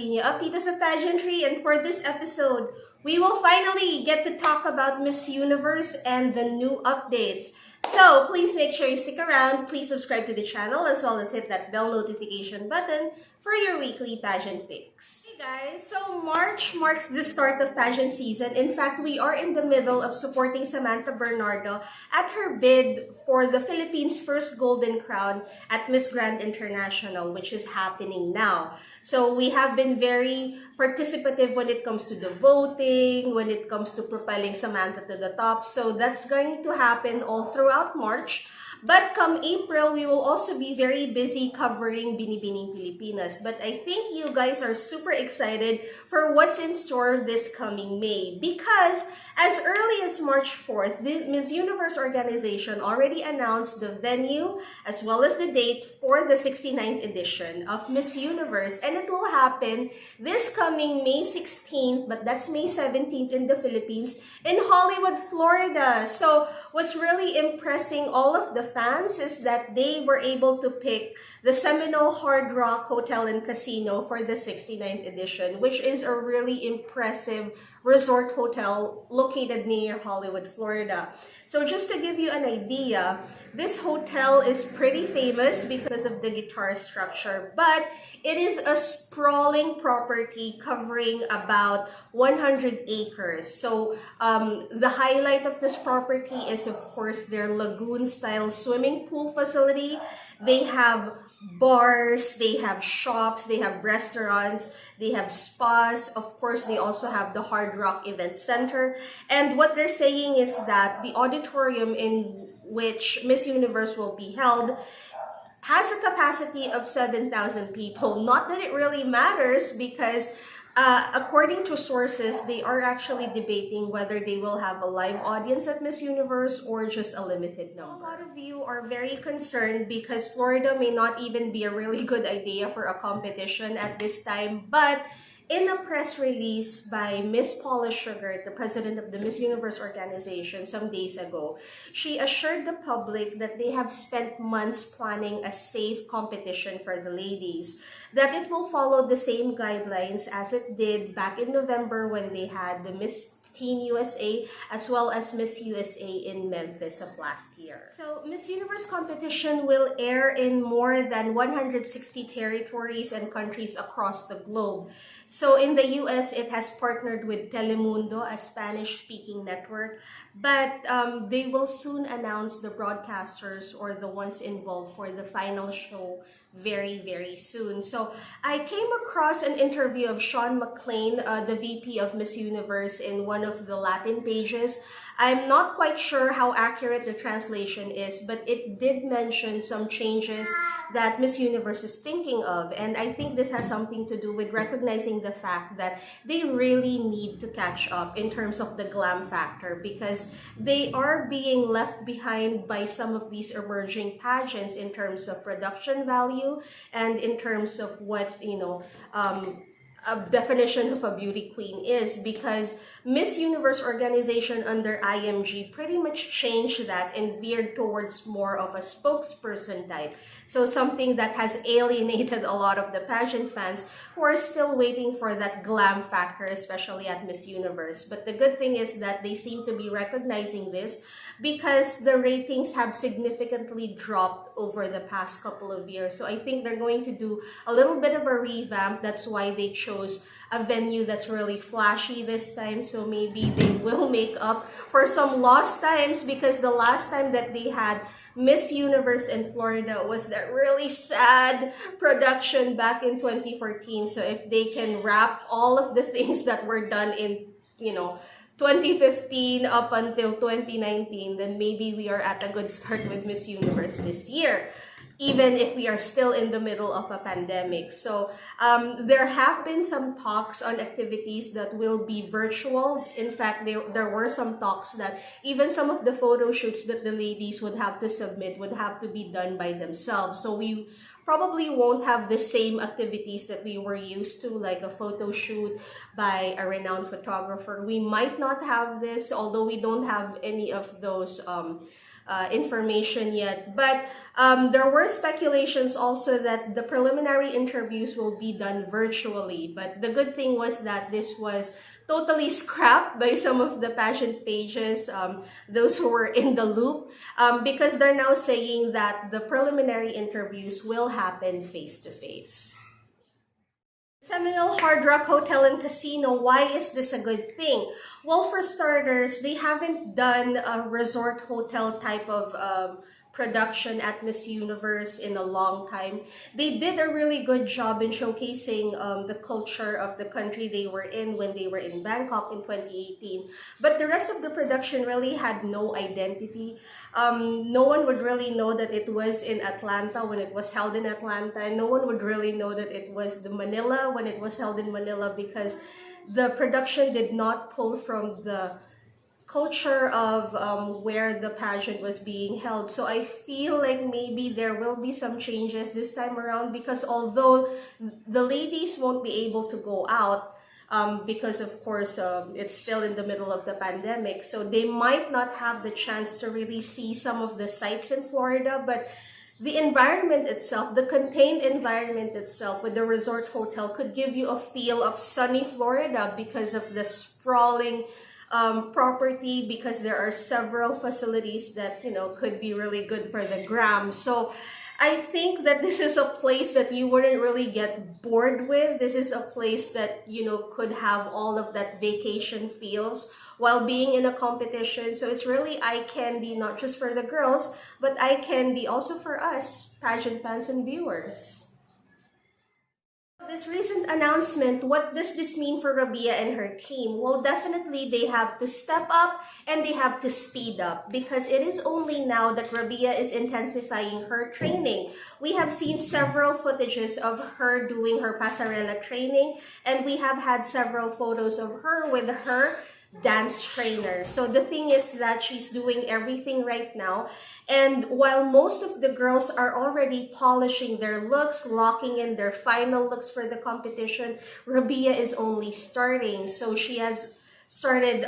Lavinia of Titas of Pageantry, and for this episode, we will finally get to talk about Miss Universe and the new updates. So please make sure you stick around, please subscribe to the channel, as well as hit that bell notification button for your weekly pageant fix. Hey guys, so March marks the start of pageant season. In fact, we are in the middle of supporting Samantha Bernardo at her bid for the Philippines' first Golden Crown at Miss Grand International, which is happening now. So we have been very participative when it comes to the voting, when it comes to propelling Samantha to the top. So that's going to happen all throughout March. But come April, we will also be very busy covering Binibining Pilipinas. But I think you guys are super excited for what's in store this coming May. Because as early as March 4th, the Miss Universe organization already announced the venue as well as the date for the 69th edition of Miss Universe. And it will happen this coming May 16th, but that's May 17th in the Philippines, in Hollywood, Florida. So what's really impressing all of the fans is that they were able to pick the Seminole Hard Rock Hotel and Casino for the 69th edition, which is a really impressive resort hotel located near Hollywood, Florida. So just to give you an idea, this hotel is pretty famous because of the guitar structure, but it is a sprawling property covering about 100 acres. So the highlight of this property is, of course, their lagoon-style swimming pool facility. They have bars, they have shops, they have restaurants, they have spas. Of course, they also have the Hard Rock Event Center. And what they're saying is that the auditorium in which Miss Universe will be held has a capacity of 7,000 people. Not that it really matters, because according to sources, they are actually debating whether they will have a live audience at Miss Universe or just a limited number. A lot of you are very concerned because Florida may not even be a really good idea for a competition at this time, but in a press release by Miss Paula Sugar, the president of the Miss Universe organization, some days ago, she assured the public that they have spent months planning a safe competition for the ladies, that it will follow the same guidelines as it did back in November when they had the Miss Teen USA as well as Miss USA in Memphis of last year. So Miss Universe competition will air in more than 160 territories and countries across the globe. So in the US, it has partnered with Telemundo, a Spanish-speaking network, but they will soon announce the broadcasters or the ones involved for the final show very, very soon. So I came across an interview of Sean McLean, the VP of Miss Universe, in one of the Latin pages. I'm not quite sure how accurate the translation is, but it did mention some changes that Miss Universe is thinking of. And I think this has something to do with recognizing the fact that they really need to catch up in terms of the glam factor, because they are being left behind by some of these emerging pageants in terms of production value and in terms of what, a definition of a beauty queen is, because Miss Universe organization under IMG pretty much changed that and veered towards more of a spokesperson type. So something that has alienated a lot of the pageant fans who are still waiting for that glam factor, especially at Miss Universe. But the good thing is that they seem to be recognizing this, because the ratings have significantly dropped over the past couple of years. So I think they're going to do a little bit of a revamp. That's why they chose a venue that's really flashy this time. So maybe they will make up for some lost times, because the last time that they had Miss Universe in Florida was that really sad production back in 2014. So if they can wrap all of the things that were done in, 2015 up until 2019, then maybe we are at a good start with Miss Universe this year, even if we are still in the middle of a pandemic. So there have been some talks on activities that will be virtual. In fact, there were some talks that even some of the photo shoots that the ladies would have to submit would have to be done by themselves. So we probably won't have the same activities that we were used to, like a photo shoot by a renowned photographer. We might not have this, although we don't have any of those information yet. But there were speculations also that the preliminary interviews will be done virtually. But the good thing was that this was totally scrapped by some of the pageant pages, those who were in the loop, because they're now saying that the preliminary interviews will happen face-to-face. Seminole Hard Rock Hotel and Casino, why is this a good thing? Well, for starters, they haven't done a resort hotel type of production at Miss Universe in a long time. They did a really good job in showcasing the culture of the country they were in when they were in Bangkok in 2018. But the rest of the production really had no identity. No one would really know that it was in Atlanta when it was held in Atlanta. And no one would really know that it was the Manila when it was held in Manila, because the production did not pull from the culture of where the pageant was being held. So I feel like maybe there will be some changes this time around, because although the ladies won't be able to go out because of course it's still in the middle of the pandemic, so they might not have the chance to really see some of the sights in Florida, but the environment itself, the contained environment itself with the resort hotel could give you a feel of sunny Florida because of the sprawling property, because there are several facilities that, you know, could be really good for the gram. So I think that this is a place that you wouldn't really get bored with. This is a place that, you know, could have all of that vacation feels while being in a competition. So it's really eye candy, not just for the girls, but eye candy also for us, pageant fans and viewers. This recent announcement, what does this mean for Rabiya and her team? Well, definitely they have to step up and they have to speed up, because it is only now that Rabiya is intensifying her training. We have seen several footages of her doing her pasarela training, and we have had several photos of her with her dance trainer. So the thing is that she's doing everything right now, and while most of the girls are already polishing their looks, locking in their final looks for the competition, Rabiya is only starting. So she has started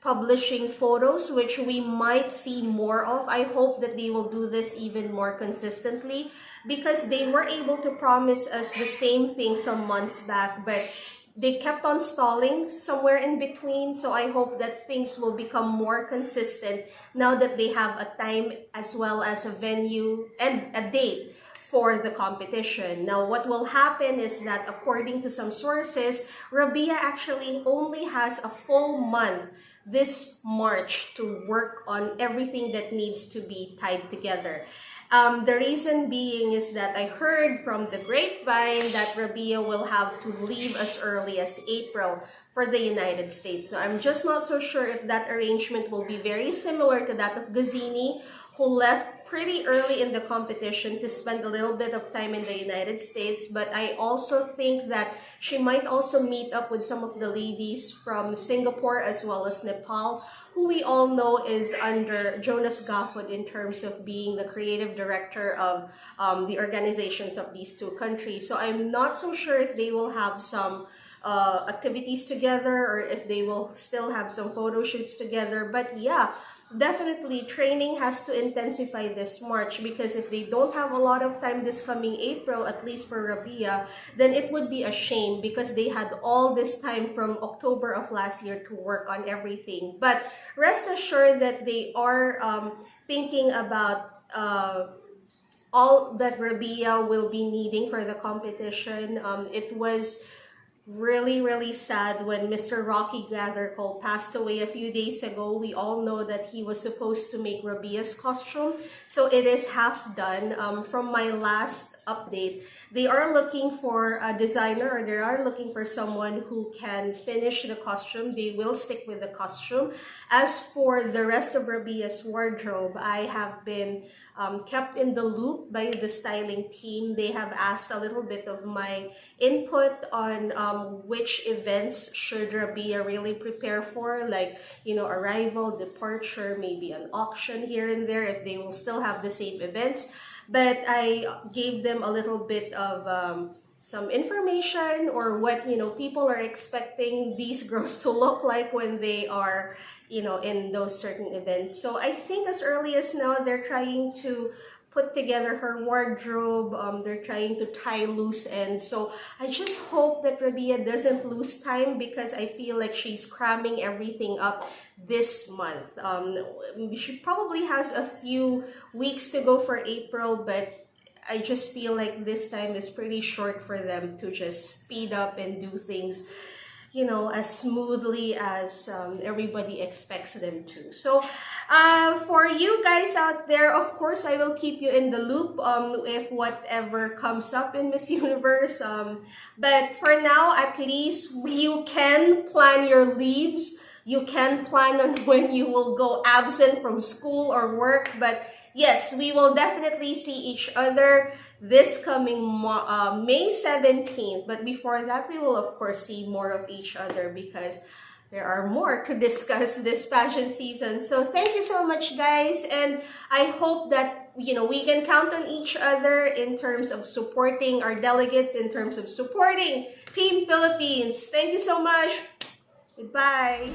publishing photos, which we might see more of. I hope that they will do this even more consistently, because they were able to promise us the same thing some months back, but they kept on stalling somewhere in between. So I hope that things will become more consistent now that they have a time as well as a venue and a date for the competition. Now, what will happen is that, according to some sources, Rabiya actually only has a full month this March to work on everything that needs to be tied together. The reason being is that I heard from the grapevine that Rabiya will have to leave as early as April for the United States. So I'm just not so sure if that arrangement will be very similar to that of Gazini, who left pretty early in the competition to spend a little bit of time in the United States. But I also think that she might also meet up with some of the ladies from Singapore as well as Nepal, who we all know is under Jonas Gafford in terms of being the creative director of the organizations of these two countries. So I'm not so sure if they will have some activities together or if they will still have some photo shoots together. But yeah, definitely training has to intensify this March, because if they don't have a lot of time this coming April, at least for Rabiya, then it would be a shame, because they had all this time from October of last year to work on everything. But rest assured that they are thinking about all that Rabiya will be needing for the competition. It was really sad when Mr. Rocky Gathercole passed away a few days ago. We all know that he was supposed to make Rabiya's costume, so it is half done. From my last update, they are looking for a designer, or they are looking for someone who can finish the costume. They will stick with the costume. As for the rest of Rabiya's wardrobe, I have been kept in the loop by the styling team. They have asked a little bit of my input on which events should Rabiya really prepare for, like, you know, arrival, departure, maybe an auction here and there if they will still have the same events. But I gave them a little bit of some information or what, you know, people are expecting these girls to look like when they are, you know, in those certain events. So I think as early as now, they're trying to put together her wardrobe. They're trying to tie loose ends. So I just hope that Rabiya doesn't lose time, because I feel like she's cramming everything up this month. She probably has a few weeks to go for April, but I just feel like this time is pretty short for them to just speed up and do things, you know, as smoothly as everybody expects them to. So for you guys out there, of course, I will keep you in the loop if whatever comes up in Miss Universe. But for now, at least you can plan your leaves. You can plan on when you will go absent from school or work. But yes, we will definitely see each other this coming May 17th. But before that, we will of course see more of each other, because there are more to discuss this pageant season. So thank you so much, guys. And I hope that, you know, we can count on each other in terms of supporting our delegates, in terms of supporting Team Philippines. Thank you so much. Goodbye.